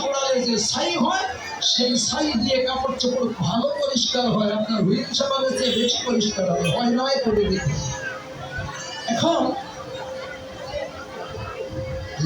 পড়ালে যে ছাই হয়, সেই ছাই দিয়ে কাপড় চোপড় ভালো পরিষ্কার হয়, আপনার হুইল সাবানের চেয়ে বেশি পরিষ্কার হবে, হয় নয় করে দেখি। এখন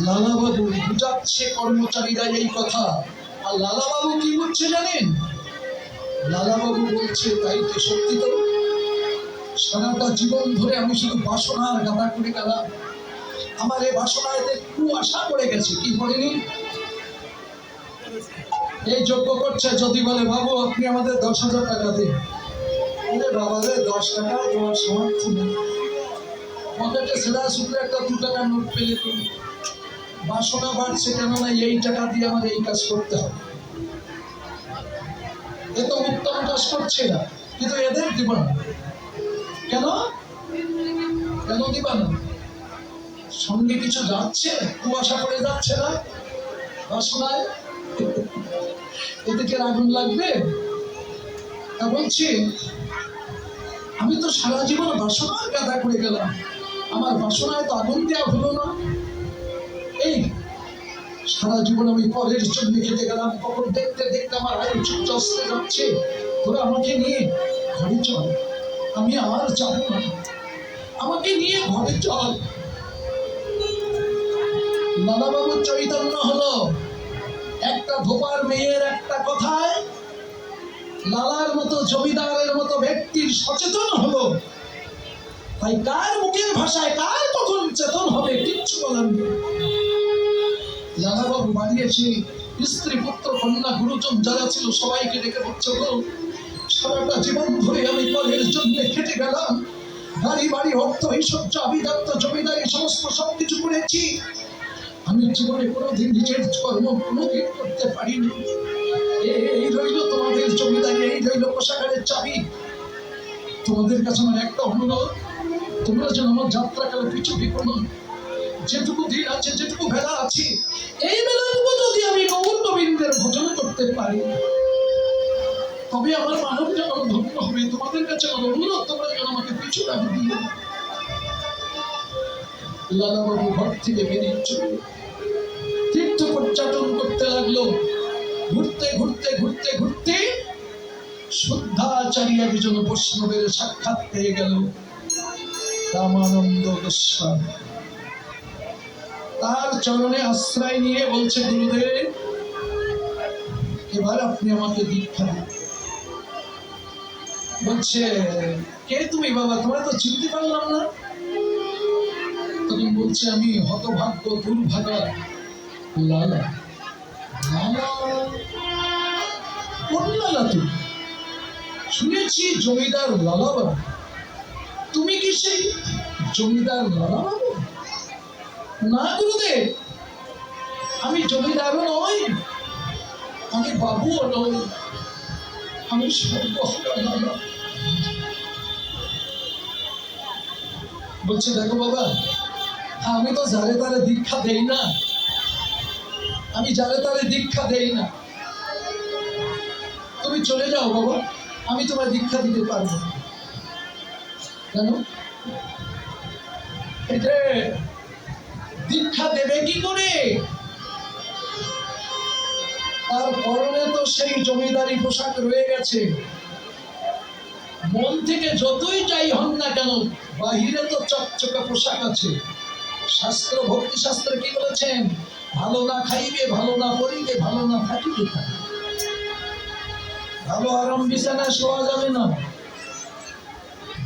লালাবাবু বুঝাচ্ছে কর্মচারীরা এই কথা, আর লালাবাবু কি বলছে জানেন? লালাবাবু বলছে, তাই তো সত্যি তো, সারাটা জীবন ধরে আমি শুধু বাসনার গাদা করে গেলাম, আমার এই বাসনাতে কুয়াশা পড়ে গেছে। কি পড়েনি? এই যোগ্য করছে, যদি বলে বাবু আপনি আমাদের 10,000 টাকা দিন, বাবা রে 10 টাকা দেওয়ার সামর্থ্য নেই, পকেটে ছেঁড়া শুধু একটা 2 টাকার নোট পেলে তো বাসনা বাড়ছে, কেননা এই টাকা দিয়ে আমার এই কাজ করতে হবে। এ তো উত্তম কাজ করছে না, কিন্তু এদের দিব না। কেন কেন দিবা না? সঙ্গে কিছু যাচ্ছে, কুয়াশা পড়ে যাচ্ছে না বাসনায়, এদিকে আগুন লাগবে। তা বলছি, আমি তো সারা জীবন বাসনার গাদা করে গেলাম, আমার বাসনায় তো আগুন দেওয়া হলো না। এই সারা জীবন আমি পরের জন্য খেতে গেলাম, কখন দেখতে দেখতে আমার আয়ু চস্তে যাচ্ছে, তোরা আমাকে নিয়ে ঘরে চল, আমি আর যাবো না, আমাকে নিয়ে ঘরে চল। লালাবাবুর চৈতন্য হলো একটা ধোপার মেয়ের একটা কথায়, লালার মতো জমিদারের মতো ব্যক্তির সচেতন হলো। তাই কার মুখের ভাষায় কার কখন চেতন হবে কিচ্ছু বলার নেই। লালাবাবু বাড়িয়েছে, স্ত্রী পুত্র কন্যা গুরুজন যারা ছিল সবাইকে ডেকে বলছে, সারাটা জীবন ধরে আমি পরের জন্য খেটে গেলাম, গাড়ি বাড়ি অর্থ ঐশ্বর্য আভিজাত্য জমিদারি সমস্ত সবকিছু করেছি, আমি জীবনে কোনোদিন নিজের কর্ম কোনোদিন করতে পারিনি। এই রইল তোমাদের জমিদারি, এই রইল কোষাগারের চাবি। তোমাদের কাছে আমার একটা অনুরোধ, তোমরা যেন আমার যাত্রাকালে পিছু ফিরো না। যেটুকু দিন আছে, যেটুকু বেলা আছে, এই বেলাটুকু যদি আমি গৌর গোবিন্দের ভজন করতে পারি, তবে আমার মানব যেমন ধন্য হবে। তোমাদের কাছে আমার অনুরোধ, তোমরা যেন আমাকে পিছু না দিও। লালাবাবু ঘর থেকে বেরিয়ে চলে তীর্থ পর্যটন করতে লাগলো। ঘুরতে ঘুরতে ঘুরতে ঘুরতে শুদ্ধাচারী একজন বৈষ্ণবের সাক্ষাৎ পেয়ে গেল, রামানন্দ গোস্বামী। তার চরণে আশ্রয় নিয়ে বলছে, গুরুদেব এবার আপনি আমাকে দীক্ষা দিন। বলছে, কে তুমি বাবা, তোমার তো চিনতে পারলাম না। তখন বলছে, আমি হতভাগ্য দুর্ভাগা লালা। লালা? কোন লালা তুমি? শুনেছি জমিদার লালা বাবু। তুমি কি সেই জমিদার লালা বাবু? না গুরুদেব, আমি জমিদারও নই, আমি বাবুও নই, আমি সর্বহারা লালা। বলছে, দেখো বাবা, আমি তো যারে তারে দীক্ষা দেই না, আমি যারে তারে দীক্ষা দেই না। তুমি চলে যাও বাবা, আমি তোমার দীক্ষা দিতে পারবো না। কেন? এটা দীক্ষা দেবে কি করে? তার পরনে তো সেই জমিদারি পোশাক রয়ে গেছে, মন থেকে যতই যাই হন না কেন বাহিরে তো চকচকে পোশাক আছে। শাস্ত্র, ভক্তি শাস্ত্রে কি বলেছেন? ভালো না খাইবে, ভালো না পড়িবে, ভালো না থাকিবে, ভালো আরাম বিছানায় শোয়া যাবে না,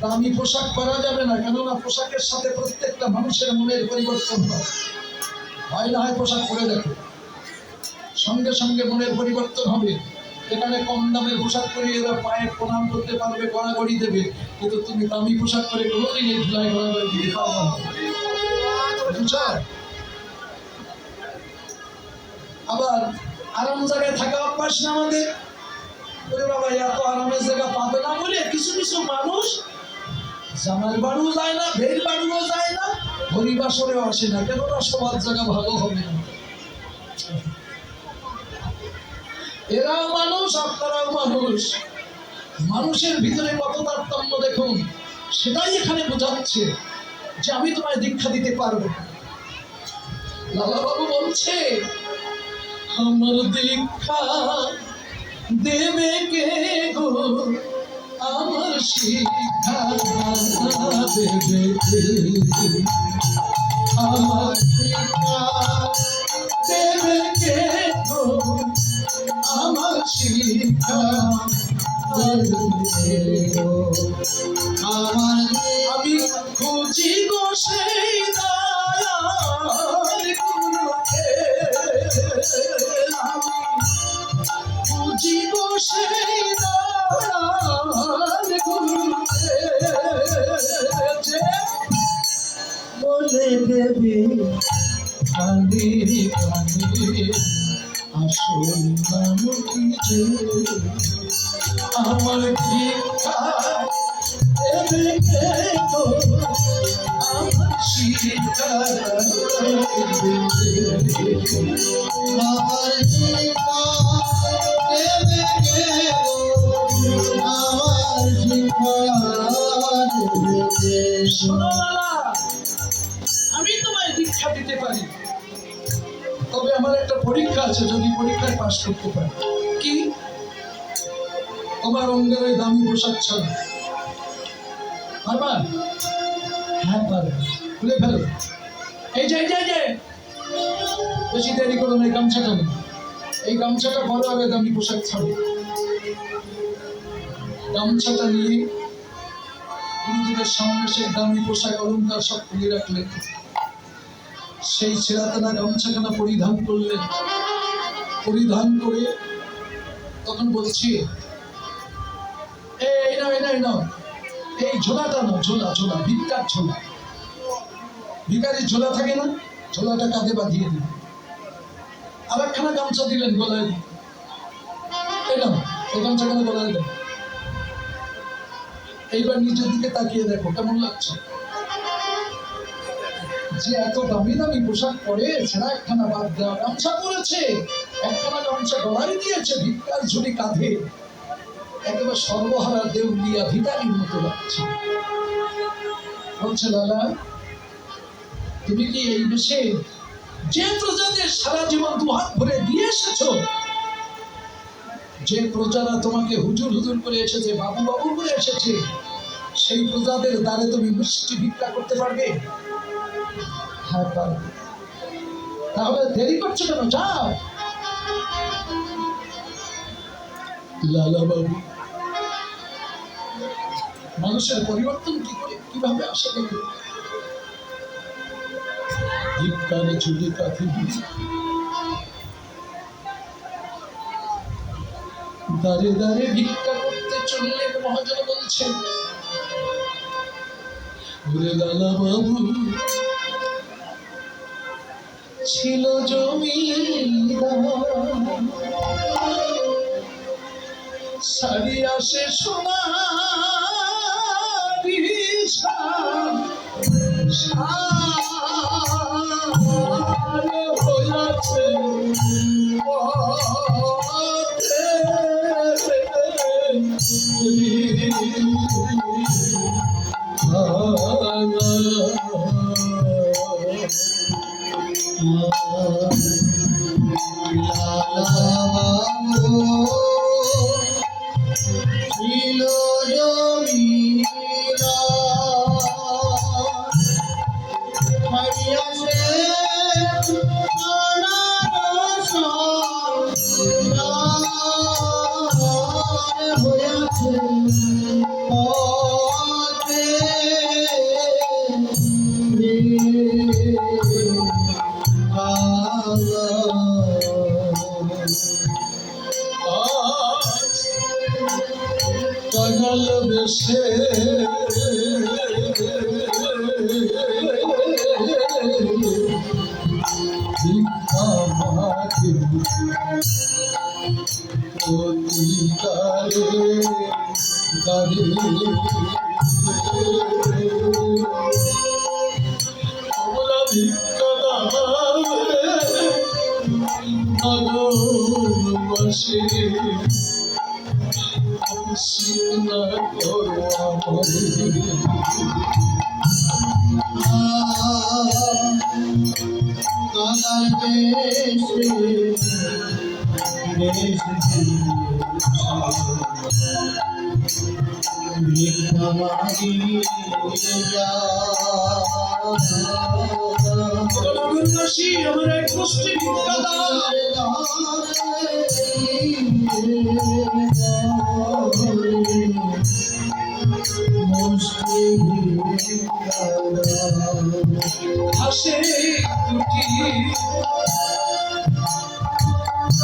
দামি পোশাক পরা যাবে না, কেননা পোশাকের সাথে প্রত্যেকটা মানুষের মনের পরিবর্তন হয় না হয় পোশাক পরে দেখো, সঙ্গে সঙ্গে মনের পরিবর্তন হবে। এখানে কম দামের পোশাক পরে এরা পায়ে প্রণাম করতে পারবে, গড়াগড়ি দেবে, কিন্তু তুমি দামি পোশাক পরে কোনোদিন এই ধুলায় গড়াগড়ি দিতে পারবে না। আবার আরাম জায়গায় থাকা অভ্যাস না আমাদের। বাবা এত আরামের জায়গা পাবে না বলে কিছু কিছু মানুষ জামাল বাড়িও যায় না, ভের বাড়িও যায় না, হরিবাসরেও আসে না, কেননা সবার জায়গা ভালো হবে না। এরাও মানুষ, আপনারাও মানুষ, মানুষের ভিতরে কত তারতম্য দেখুন। সেটাই এখানে বোঝাচ্ছে যে আমি তোমায় দীক্ষা দিতে পারবো। লালাবাবু বলছে, আমার দীক্ষা দেবে কে গো, আমার শিক্ষা দেবে কে, আমার শিক্ষা দেবে কে গো, আমার শিক্ষা দেবে কে গো, আমার আমি খুঁজি গো সেই দয়ার গুরুকে, আমি খুঁজি গো সেই দয়ার গুরুকে, যে বলে দেবে কাঁদে কাঁদে আসল নাম কি যে, আমার শিক্ষা দেবে কে গো, আমার শিক্ষা দেবে কে গো, আমার শিক্ষা দেবে কে গো, আমার শিক্ষা দেবে কে গো। শোনো লালা, আমি তোমায় দীক্ষা দিতে পারি, তবে আমার একটা পরীক্ষা আছে, যদি পরীক্ষায় পাশ করতে পারি। কি? তোমার অঙ্গের ওই দামি পোশাক ছাড়া পারবা? হ্যাঁ পারবে, খুলে ফেলো। এই যে বেশি দেরি করো না, এই গামছাটা নেই, এই গামছাটা বড় আগে দামি পোশাক ছাড়ো। গামছাটা নিয়ে গুরুদেবের সামনে সেই দামি পোশাক অলঙ্কার সব খুলে রাখলেন, সেই ছেঁড়াতেনা গামছাখানা পরিধান করলেন, পরিধান করে তখন বলছি, এই নাও এই ঝোলাটা নাও, ঝোলা ভিক্ষার ঝোলা, ভিখারির ঝোলা থাকে না, ঝোলাটা কাঁধে বাঁধিয়ে দিলেন, আর একখানা গামছা দিলেন গলায়, এই নাও এই গামছাখানা গলায় দেন। এইবার নিজের দিকে তাকিয়ে দেখো কেমন লাগছে, যে এত দামি দামি পোশাক পরে ছেঁড়া একখানা বাদ দেওয়া গামছা পরেছে, একখানা গামছা গলায় দিয়েছে, ভিক্ষার ঝুলি কাঁধে, একেবারে সর্বহারা দেউলিয়া ভিখারির মতো লাগছে। বলছে লালা, তুমি কি এই দেশে যে প্রজাদের সারা জীবন দুহাত ভরে দিয়ে এসেছো, যে প্রজারা তোমাকে হুজুর হুজুর করে এসেছে, বাবু বাবু করে এসেছে, সেই প্রজাদের দ্বারে তুমি মিষ্টি ভিক্ষা করতে পারবে? হ্যাঁ পারবে। তাহলে দেরি করছো কেন, যাও। লালা বাবু, মানুষের পরিবর্তন কি করে কিভাবে আসে গেল? ভিক্ষার ঝুলি কাঁধে দাঁড়ে দাঁড়ে ভিক্ষা করতে চললেন। মহাজন বলছেন, ওরে লালা বাবু ছিল জমিদার, সারি আসে সোনারি হয়েছে কাঙাল বেশে ভিক্ষা মাগে অধিকারে দাঁড়ে, তোমরা ভিক্ষা ভালোবাসে না করো আমারে। কাদার দেশে দেশ ভিক্ষা মাগিয়ে যা নগরবাসী আমার এক গোষ্ঠী ভিক্ষা দাও। হাসে দুটি